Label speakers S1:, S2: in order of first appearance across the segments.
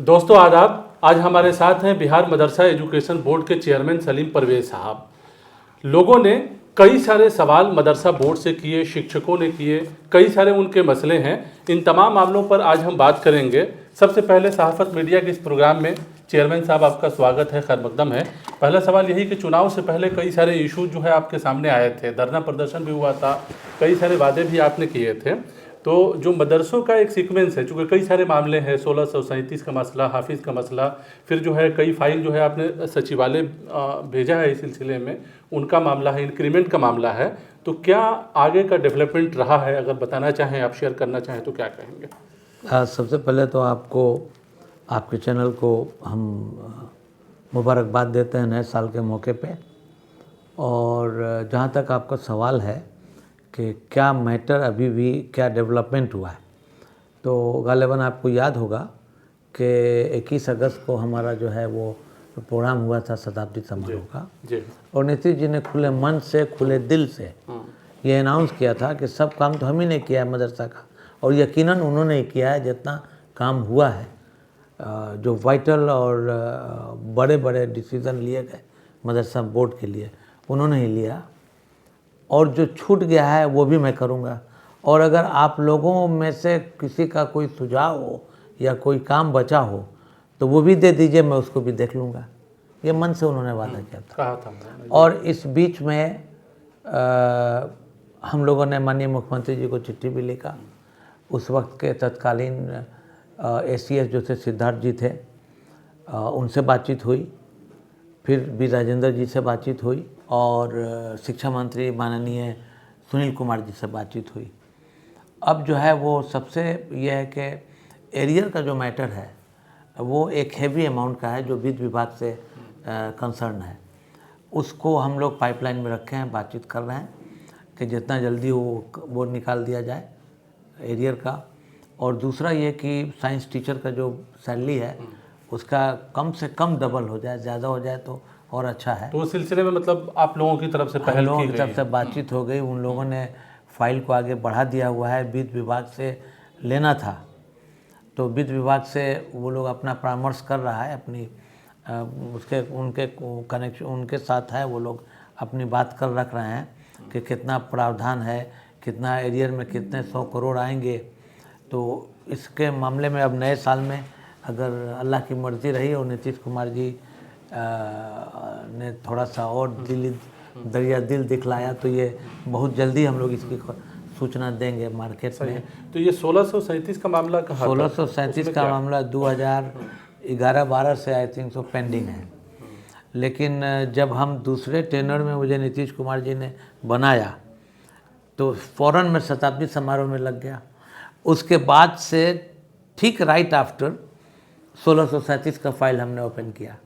S1: दोस्तों आदाब। आज हमारे साथ हैं बिहार मदरसा एजुकेशन बोर्ड के चेयरमैन सलीम परवेज साहब। लोगों ने कई सारे सवाल मदरसा बोर्ड से किए, शिक्षकों ने किए, कई सारे उनके मसले हैं। इन तमाम मामलों पर आज हम बात करेंगे। सबसे पहले सहाफ़त मीडिया के इस प्रोग्राम में चेयरमैन साहब आपका स्वागत है, खैर मकदम है। पहला सवाल यही कि चुनाव से पहले कई सारे इशू जो है आपके सामने आए थे, धरना प्रदर्शन भी हुआ था, कई सारे वादे भी आपने किए थे। तो जो मदरसों का एक सीक्वेंस है, चूँकि कई सारे मामले हैं, 1637 का मसला, हाफिज़ का मसला, फिर जो है कई फाइल जो है आपने सचिवालय भेजा है इस सिलसिले में, उनका मामला है, इंक्रीमेंट का मामला है। तो क्या आगे का डेवलपमेंट रहा है, अगर बताना चाहें, आप शेयर करना चाहें तो क्या कहेंगे?
S2: सबसे पहले तो आपको, आपके चैनल को हम मुबारकबाद देते हैं नए साल के मौके पे। और जहाँ तक आपका सवाल है कि क्या मैटर अभी भी क्या डेवलपमेंट हुआ है, तो गालिबन आपको याद होगा कि 21 अगस्त को हमारा जो है वो प्रोग्राम हुआ था शताब्दी समारोह का
S1: जी।
S2: और नीतीश जी ने खुले मन से, खुले दिल से ये अनाउंस किया था कि सब काम तो हम ही ने किया है मदरसा का, और यकीनन उन्होंने ही किया है। जितना काम हुआ है, जो वाइटल और बड़े बड़े डिसीज़न लिए गए मदरसा बोर्ड के लिए, उन्होंने ही लिया। और जो छूट गया है वो भी मैं करूँगा। और अगर आप लोगों में से किसी का कोई सुझाव हो या कोई काम बचा हो तो वो भी दे दीजिए, मैं उसको भी देख लूँगा। ये मन से उन्होंने वादा किया था।
S1: कहा था।
S2: और इस बीच में हम लोगों ने माननीय मुख्यमंत्री जी को चिट्ठी भी लिखा। उस वक्त के तत्कालीन ACS जो थे सिद्धार्थ जी थे, उनसे बातचीत हुई, फिर बी राजेंद्र जी से बातचीत हुई, और शिक्षा मंत्री माननीय सुनील कुमार जी से बातचीत हुई। अब जो है वो सबसे यह है कि एरियर का जो मैटर है वो एक हेवी अमाउंट का है, जो वित्त विभाग से कंसर्न है। उसको हम लोग पाइपलाइन में रखे हैं, बातचीत कर रहे हैं कि जितना जल्दी वो निकाल दिया जाए एरियर का। और दूसरा ये कि साइंस टीचर का जो सैलरी है उसका कम से कम डबल हो जाए, ज़्यादा हो जाए तो और अच्छा है।
S1: तो उस सिलसिले में मतलब आप लोगों की तरफ से पहल
S2: लोगों
S1: की
S2: की
S1: गई
S2: तरफ से बातचीत हो गई, उन लोगों ने फाइल को आगे बढ़ा दिया हुआ है। वित्त विभाग से लेना था तो वित्त विभाग से वो लोग अपना परामर्श कर रहा है, अपनी उनके कनेक्शन उनके साथ है, वो लोग अपनी बात कर रख रहे हैं कि कितना प्रावधान है, कितना एरियर में कितने 100 करोड़ आएंगे। तो इसके मामले में अब नए साल में अगर अल्लाह की मर्ज़ी रही और नीतीश कुमार जी ने थोड़ा सा और दरिया दिल दिखलाया तो ये बहुत जल्दी हम लोग इसकी सूचना देंगे मार्केट में।
S1: तो ये 1637 का मामला कहा
S2: 1637 का मामला 2011-12 से आई थिंक सो पेंडिंग है। लेकिन जब हम दूसरे टेनर में मुझे नीतीश कुमार जी ने बनाया तो फ़ौरन में शताब्दी समारोह में लग गया। उसके बाद से ठीक राइट आफ्टर 1637 का फाइल हमने ओपन किया,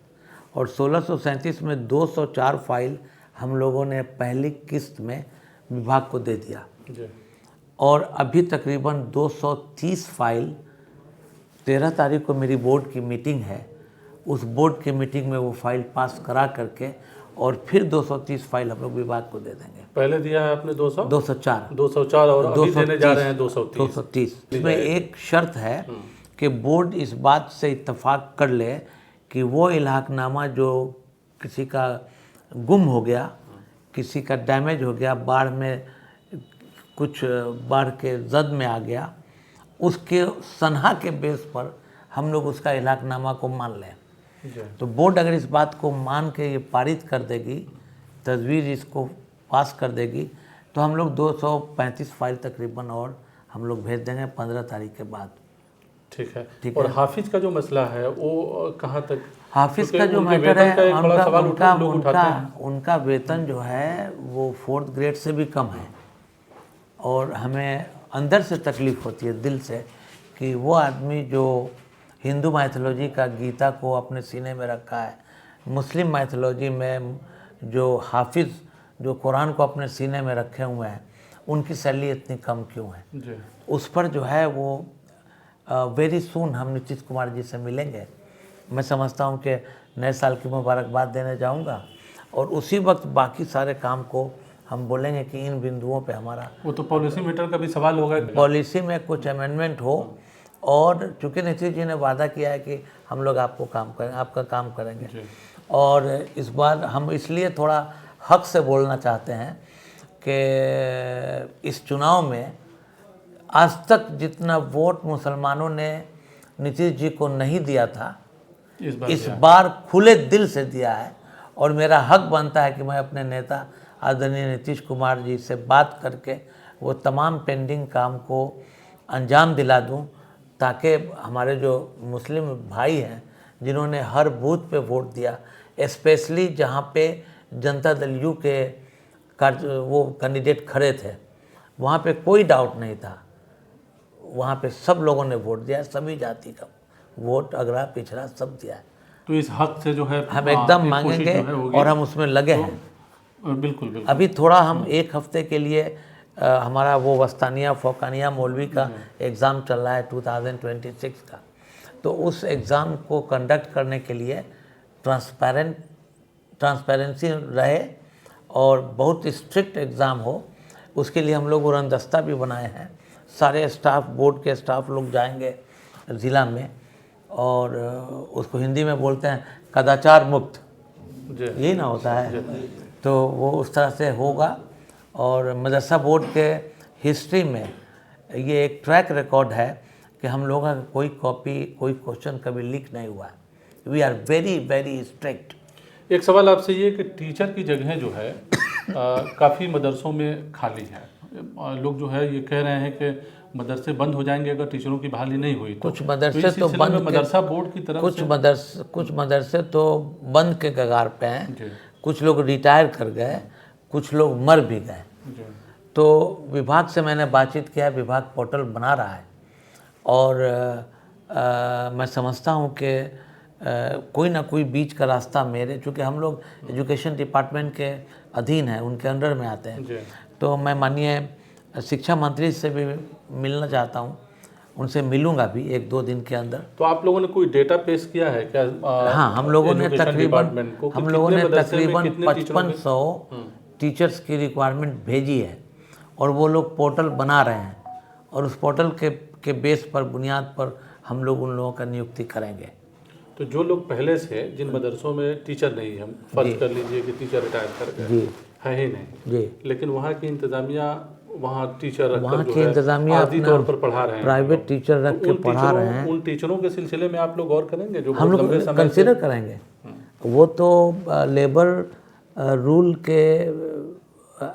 S2: और 1637 में 204 फाइल हम लोगों ने पहली किस्त में विभाग को दे दिया
S1: जी।
S2: और अभी तकरीबन 230 फाइल 13 तारीख को मेरी बोर्ड की मीटिंग है, उस बोर्ड की मीटिंग में वो फाइल पास करा करके और फिर 230 फाइल हम लोग विभाग को दे देंगे।
S1: पहले दिया है आपने
S2: 204
S1: और अभी देने जा रहे हैं 230।
S2: इसमें एक शर्त है कि बोर्ड इस बात से इत्तेफाक कर ले कि वो इलाहकनामा जो किसी का गुम हो गया, किसी का डैमेज हो गया, बाढ़ में कुछ बाढ़ के जद में आ गया, उसके सनहा के बेस पर हम लोग उसका इलाहकनामा को मान लें। तो बोर्ड अगर इस बात को मान के ये पारित कर देगी, तजवीज़ इसको पास कर देगी, तो हम लोग 235 फाइल तकरीबन और हम लोग भेज देंगे 15 तारीख के बाद।
S1: ठीक है। और हाफिज़ का जो मसला है वो कहाँ तक?
S2: हाफिज़ का जो मैटर है, उनका वेतन जो है वो 4th ग्रेड से भी कम है, और हमें अंदर से तकलीफ़ होती है, दिल से, कि वो आदमी जो हिंदू माइथोलॉजी का गीता को अपने सीने में रखा है, मुस्लिम माइथोलॉजी में जो हाफिज़ जो कुरान को अपने सीने में रखे हुए हैं, उनकी सैलरी इतनी कम क्यों है जी। उस पर जो है वो वेरी सून हम नीतीश कुमार जी से मिलेंगे। मैं समझता हूँ कि नए साल की मुबारकबाद देने जाऊँगा और उसी वक्त बाकी सारे काम को हम बोलेंगे कि इन बिंदुओं पे हमारा,
S1: वो तो पॉलिसी मैटर का भी सवाल होगा,
S2: पॉलिसी में कुछ अमेंडमेंट हो और चूँकि नीतीश जी ने वादा किया है कि हम लोग आपको काम करेंगे, आपका काम करेंगे,
S1: जी।
S2: और इस बार हम इसलिए थोड़ा हक से बोलना चाहते हैं कि इस चुनाव में आज तक जितना वोट मुसलमानों ने नीतीश जी को नहीं दिया था, इस बार खुले दिल से दिया है। और मेरा हक बनता है कि मैं अपने नेता आदरणीय नीतीश कुमार जी से बात करके वो तमाम पेंडिंग काम को अंजाम दिला दूं, ताकि हमारे जो मुस्लिम भाई हैं जिन्होंने हर बूथ पे वोट दिया, स्पेशली जहाँ पे जनता दल यू के वो कैंडिडेट खड़े थे, वहाँ पे कोई डाउट नहीं था, वहाँ पे सब लोगों ने वोट दिया, सभी जाति का वोट, अगड़ा पिछड़ा सब दिया है।
S1: तो इस हक से जो है
S2: हम एकदम मांगेंगे और हम उसमें लगे हैं।
S1: बिल्कुल बिल्कुल।
S2: अभी थोड़ा हम एक हफ्ते के लिए हमारा वो वस्तानिया फ़ौकानिया मौलवी का एग्ज़ाम चल रहा है 2026 का, तो उस एग्ज़ाम को कंडक्ट करने के लिए ट्रांसपेरेंसी रहे और बहुत स्ट्रिक्ट एग्ज़ाम हो, उसके लिए हम लोग उड़नदस्ता भी बनाए हैं। सारे स्टाफ, बोर्ड के स्टाफ लोग जाएंगे ज़िला में, और उसको हिंदी में बोलते हैं कदाचार मुक्त, यही ना होता है, तो वो उस तरह से होगा। और मदरसा बोर्ड के हिस्ट्री में ये एक ट्रैक रिकॉर्ड है कि हम लोगों का कोई कॉपी, कोई क्वेश्चन कभी लीक नहीं हुआ है। We are very very strict.
S1: एक सवाल आपसे ये कि टीचर की जगह जो है काफ़ी मदरसों में खाली है। लोग जो है ये कह रहे हैं कि मदरसे बंद हो जाएंगे अगर टीचरों की बहाली नहीं हुई।
S2: कुछ मदरसे तो बंद,
S1: मदरसा बोर्ड की तरफ
S2: कुछ मदरसे तो बंद के कगार पे हैं, कुछ लोग रिटायर कर गए, कुछ लोग मर भी गए। तो विभाग से मैंने बातचीत किया, विभाग पोर्टल बना रहा है, और मैं समझता हूँ कि कोई ना कोई बीच का रास्ता मेरे, चूँकि हम लोग एजुकेशन डिपार्टमेंट के अधीन हैं, उनके अंडर में आते हैं, तो मैं माननीय शिक्षा मंत्री से भी मिलना चाहता हूँ, उनसे मिलूंगा भी 1-2 दिन के अंदर।
S1: तो आप लोगों ने कोई डेटा पेश किया है क्या?
S2: हाँ, हम लोगों ने तकरीबन 5500 टीचर्स की रिक्वायरमेंट भेजी है, और वो लोग पोर्टल बना रहे हैं, और उस पोर्टल के बेस पर, बुनियाद पर हम लोग उन लोगों का नियुक्ति करेंगे।
S1: तो जो लोग पहले से, जिन मदरसों में टीचर नहीं, हम फर्ज कर लीजिए कि टीचर रिटायर कर गए, है ही नहीं जी, लेकिन वहाँ की इंतजामिया, वहाँ टीचर
S2: वहाँ की इंतजामिया
S1: आर्जी तौर पर पढ़ा रहे हैं,
S2: प्राइवेट टीचर रख के पढ़ा रहे हैं।
S1: उन टीचरों के सिलसिले में आप लोग गौर करेंगे जो
S2: हम लोग कंसिडर करेंगे। वो तो लेबर रूल के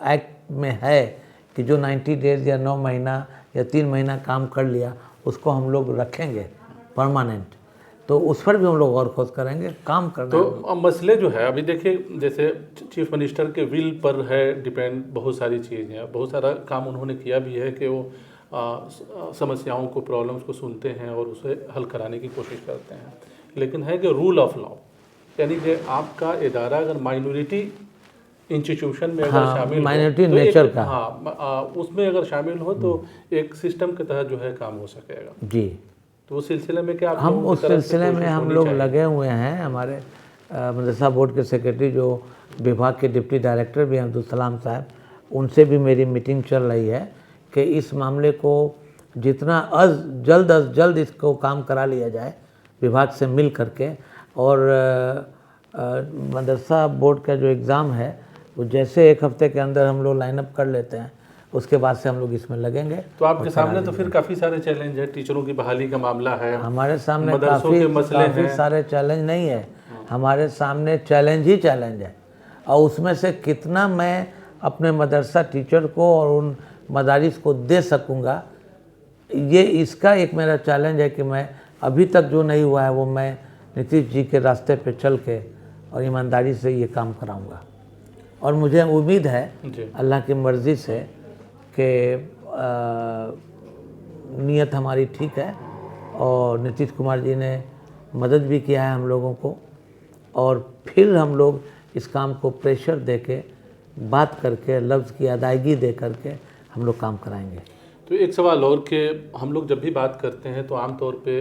S2: एक्ट में है कि जो 90 डेज या 9 महीना या 3 महीना काम कर लिया, उसको हम लोग रखेंगे परमानेंट, तो उस पर भी हम लोग गौर खोज करेंगे, काम करना।
S1: तो मसले जो है अभी देखिए, जैसे चीफ मिनिस्टर के विल पर है डिपेंड, बहुत सारी चीज़ें हैं, बहुत सारा काम उन्होंने किया भी है कि वो समस्याओं को, प्रॉब्लम्स को सुनते हैं और उसे हल कराने की कोशिश करते हैं। लेकिन है कि रूल ऑफ लॉ, यानी कि आपका इदारा अगर माइनॉरिटी इंस्टीट्यूशन में अगर शामिल हो,
S2: माइनॉरिटी नेचर का,
S1: उसमें अगर शामिल हो तो एक सिस्टम के तहत जो है काम हो सकेगा
S2: जी।
S1: तो उस सिलसिले में क्या
S2: हम उस सिलसिले में हम लोग लगे हुए हैं। हमारे मदरसा बोर्ड के सेक्रेटरी, जो विभाग के डिप्टी डायरेक्टर भी हैं अब्दुल सलाम साहब, उनसे भी मेरी मीटिंग चल रही है कि इस मामले को जितना जल्द इसको काम करा लिया जाए विभाग से मिल करके। और मदरसा बोर्ड का जो एग्ज़ाम है वो जैसे 1 हफ्ते के अंदर हम लोग लाइनअप कर लेते हैं, उसके बाद से हम लोग इसमें लगेंगे।
S1: तो आपके सामने तो फिर काफ़ी सारे चैलेंज है, टीचरों की बहाली का मामला है,
S2: हमारे सामने काफ़ी सारे चैलेंज नहीं है, हमारे सामने चैलेंज ही चैलेंज है। और उसमें से कितना मैं अपने मदरसा टीचर को और उन मदारिस को दे सकूँगा, ये इसका एक मेरा चैलेंज है कि मैं अभी तक जो नहीं हुआ है वो मैं नीतीश जी के रास्ते पे चल के और ईमानदारी से ये काम कराऊँगा। और मुझे उम्मीद है अल्लाह की मर्ज़ी से कि नीयत हमारी ठीक है, और नीतीश कुमार जी ने मदद भी किया है हम लोगों को, और फिर हम लोग इस काम को प्रेशर दे के, बात करके, लफ्ज़ की अदायगी दे करके हम लोग काम कराएंगे।
S1: तो एक सवाल और कि हम लोग जब भी बात करते हैं तो आम तौर पे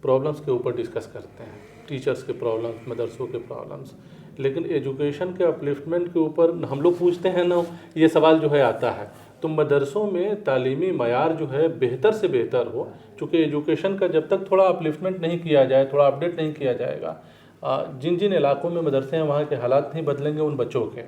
S1: प्रॉब्लम्स के ऊपर डिस्कस करते हैं, टीचर्स के प्रॉब्लम्स, मदरसों के प्रॉब्लम्स, लेकिन एजुकेशन के अपलिफ्टमेंट के ऊपर हम लोग पूछते हैं ना, ये सवाल जो है आता है। तो मदरसों में तालीमी मयार जो है बेहतर से बेहतर हो, चूँकि एजुकेशन का जब तक थोड़ा अपलिफ्टमेंट नहीं किया जाए, थोड़ा अपडेट नहीं किया जाएगा, जिन जिन इलाकों में मदरसे हैं वहाँ के हालात नहीं बदलेंगे उन बच्चों के।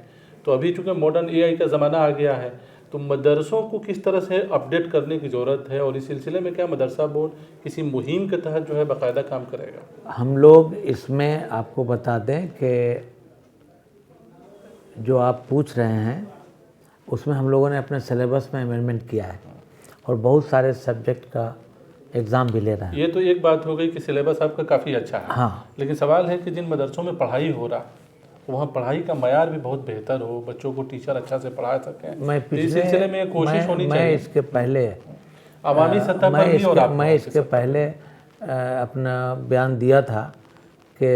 S1: तो अभी चूँकि मॉडर्न एआई का ज़माना आ गया है, तो मदरसों को किस तरह से अपडेट करने की ज़रूरत है, और इस सिलसिले में क्या मदरसा बोर्ड किसी मुहिम के तहत जो है बाकायदा काम करेगा?
S2: हम लोग इसमें आपको बता दें कि जो आप पूछ रहे हैं उसमें हम लोगों ने अपने सिलेबस में अमेंडमेंट किया है और बहुत सारे सब्जेक्ट का एग्ज़ाम भी ले रहे हैं।
S1: ये तो एक बात हो गई कि सिलेबस आपका काफ़ी अच्छा है,
S2: हाँ,
S1: लेकिन सवाल है कि जिन मदरसों में पढ़ाई हो रहा वहाँ पढ़ाई का मयार भी बहुत बेहतर हो, बच्चों को टीचर अच्छा से पढ़ा सकें।
S2: मैं
S1: तो इस सिलसिले में कोशिश होनी
S2: मैं
S1: चाहिए
S2: इसके पहले
S1: अवामी सतह पर भी और आप
S2: मैं इसके पहले अपना बयान दिया था कि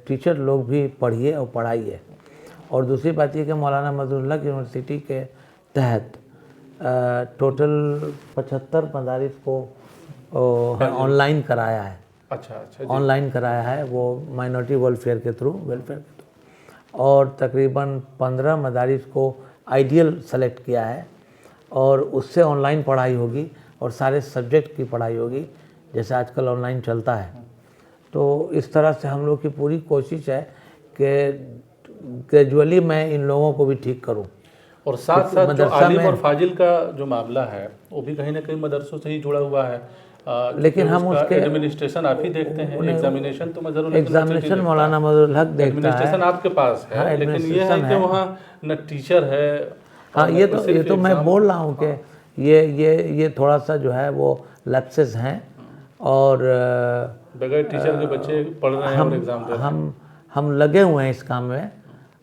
S2: टीचर लोग भी पढ़िए और पढ़ाइए। और दूसरी बात ये कि मौलाना मजहरुल हक यूनिवर्सिटी के तहत टोटल 75 मदारिस को ऑनलाइन कराया है।
S1: अच्छा जी।
S2: ऑनलाइन कराया है वो माइनॉरिटी वेलफेयर के थ्रू और तकरीबन 15 मदारिस को आइडियल सेलेक्ट किया है और उससे ऑनलाइन पढ़ाई होगी और सारे सब्जेक्ट की पढ़ाई होगी जैसे आजकल ऑनलाइन चलता है। तो इस तरह से हम लोग की पूरी कोशिश है कि ग्रेजुअली मैं इन लोगों को भी ठीक करूं।
S1: और साथ साथ जो आलिम और फाजिल का जो मामला है वो भी कहीं ना कहीं मदरसों से ही जुड़ा हुआ है,
S2: लेकिन हम उसके
S1: एडमिनिस्ट्रेशन आप ही देखते हैं, एग्जामिनेशन तो
S2: एग्जामिनेशन मौलाना मजहरुल हक देखता है,
S1: एडमिनिस्ट्रेशन आपके पास है।
S2: हाँ,
S1: लेकिन ये है कि वहाँ न टीचर है।
S2: हाँ, ये तो मैं बोल रहा हूँ कि ये थोड़ा सा जो है वो लैप्सेस हैं और
S1: बगैर टीचर के बच्चे पढ़ रहे हैं और एग्जाम दे रहे हैं।
S2: हम लगे हुए हैं इस काम में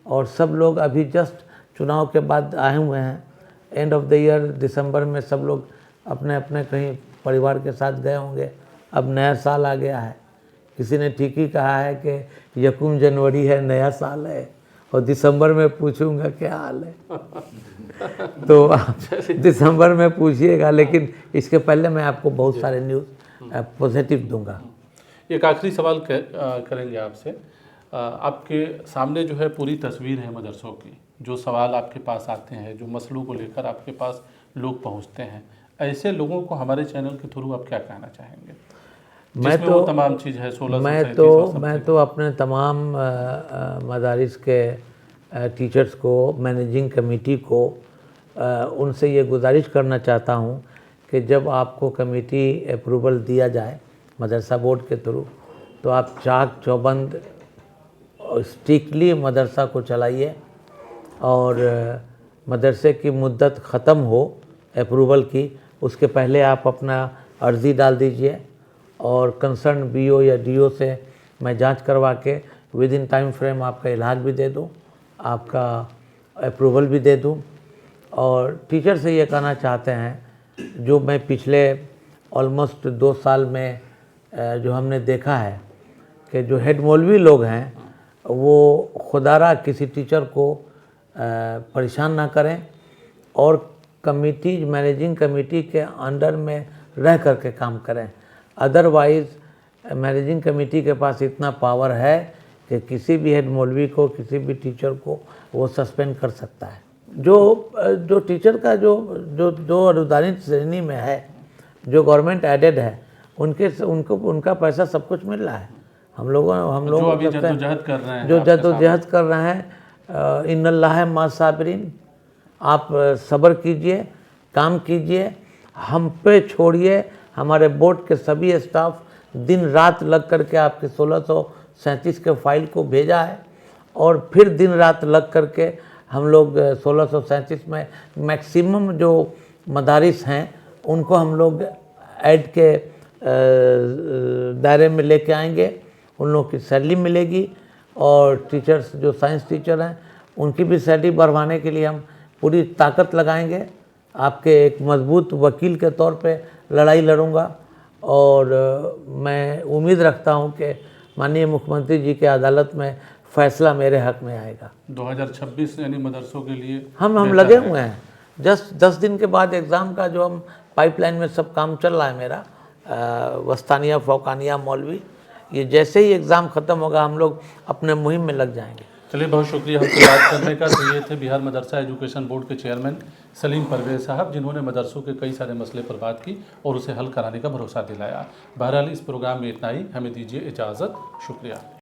S2: और सब लोग अभी जस्ट चुनाव के बाद आए हुए हैं। एंड ऑफ द ईयर दिसंबर में सब लोग अपने अपने कहीं परिवार के साथ गए होंगे। अब नया साल आ गया है, किसी ने ठीक ही कहा है कि यकम जनवरी है, नया साल है और दिसंबर में पूछूंगा क्या हाल है। तो दिसंबर में पूछिएगा, लेकिन इसके पहले मैं आपको बहुत सारे न्यूज़ पॉजिटिव दूंगा।
S1: एक आखिरी सवाल करेंगे आपसे। आपके सामने जो है पूरी तस्वीर है मदरसों की, जो सवाल आपके पास आते हैं, जो मसलों को लेकर आपके पास लोग पहुंचते हैं, ऐसे लोगों को हमारे चैनल के थ्रू आप क्या कहना चाहेंगे? वो तमाम चीज़ है 1637।
S2: मैं तो अपने तमाम मदारिस के टीचर्स को, मैनेजिंग कमेटी को उनसे ये गुजारिश करना चाहता हूँ कि जब आपको कमेटी अप्रूवल दिया जाए मदरसा बोर्ड के थ्रू, तो आप चाक चौबंद स्ट्रिक्टली मदरसा को चलाइए और मदरसे की मुद्दत ख़त्म हो अप्रूवल की, उसके पहले आप अपना अर्ज़ी डाल दीजिए और कंसर्न बीओ या डीओ से मैं जांच करवा के विद इन टाइम फ्रेम आपका इलाज भी दे दूं, आपका अप्रूवल भी दे दूं। और टीचर से ये कहना चाहते हैं, जो मैं पिछले ऑलमोस्ट 2 साल में जो हमने देखा है कि जो हेड मौलवी लोग हैं वो खुदारा किसी टीचर को परेशान ना करें और कमेटी, मैनेजिंग कमेटी के अंडर में रह कर के काम करें। अदरवाइज़ मैनेजिंग कमेटी के पास इतना पावर है कि किसी भी हेड मौलवी को, किसी भी टीचर को वो सस्पेंड कर सकता है। जो टीचर का जो अनुदानित श्रेणी में है, जो गवर्नमेंट एडेड है, उनका पैसा सब कुछ मिल रहा है। हम लोग
S1: जद्दोजहद
S2: कर रहे हैं। इन्नल्लाह मा साबिरीन, आप सब्र कीजिए, काम कीजिए, हम पे छोड़िए। हमारे बोर्ड के सभी स्टाफ दिन रात लग करके आपके 1637 के फाइल को भेजा है और फिर दिन रात लग करके हम लोग 1637 में मैक्सिमम जो मदारिस हैं उनको हम लोग ऐड के दायरे में लेके आएंगे। उन लोगों की सैलरी मिलेगी और टीचर्स जो साइंस टीचर हैं उनकी भी सैलरी बढ़वाने के लिए हम पूरी ताकत लगाएंगे। आपके एक मजबूत वकील के तौर पे लड़ाई लड़ूंगा और मैं उम्मीद रखता हूं कि माननीय मुख्यमंत्री जी के अदालत में फैसला मेरे हक में आएगा।
S1: 2026 यानी मदरसों के लिए
S2: हम लगे हुए हैं। जस्ट 10 दिन के बाद एग्ज़ाम का जो हम पाइपलाइन में सब काम चल रहा है मेरा, वस्तानिया, फौकानिया, मौलवी, ये जैसे ही एग्ज़ाम ख़त्म होगा हम लोग अपने मुहिम में लग जाएंगे।
S1: चलिए, बहुत शुक्रिया हमसे बात करने का। तो ये थे बिहार मदरसा एजुकेशन बोर्ड के चेयरमैन सलीम परवेज़ साहब, जिन्होंने मदरसों के कई सारे मसले पर बात की और उसे हल कराने का भरोसा दिलाया। बहरहाल इस प्रोग्राम में इतना ही, हमें दीजिए इजाज़त। शुक्रिया।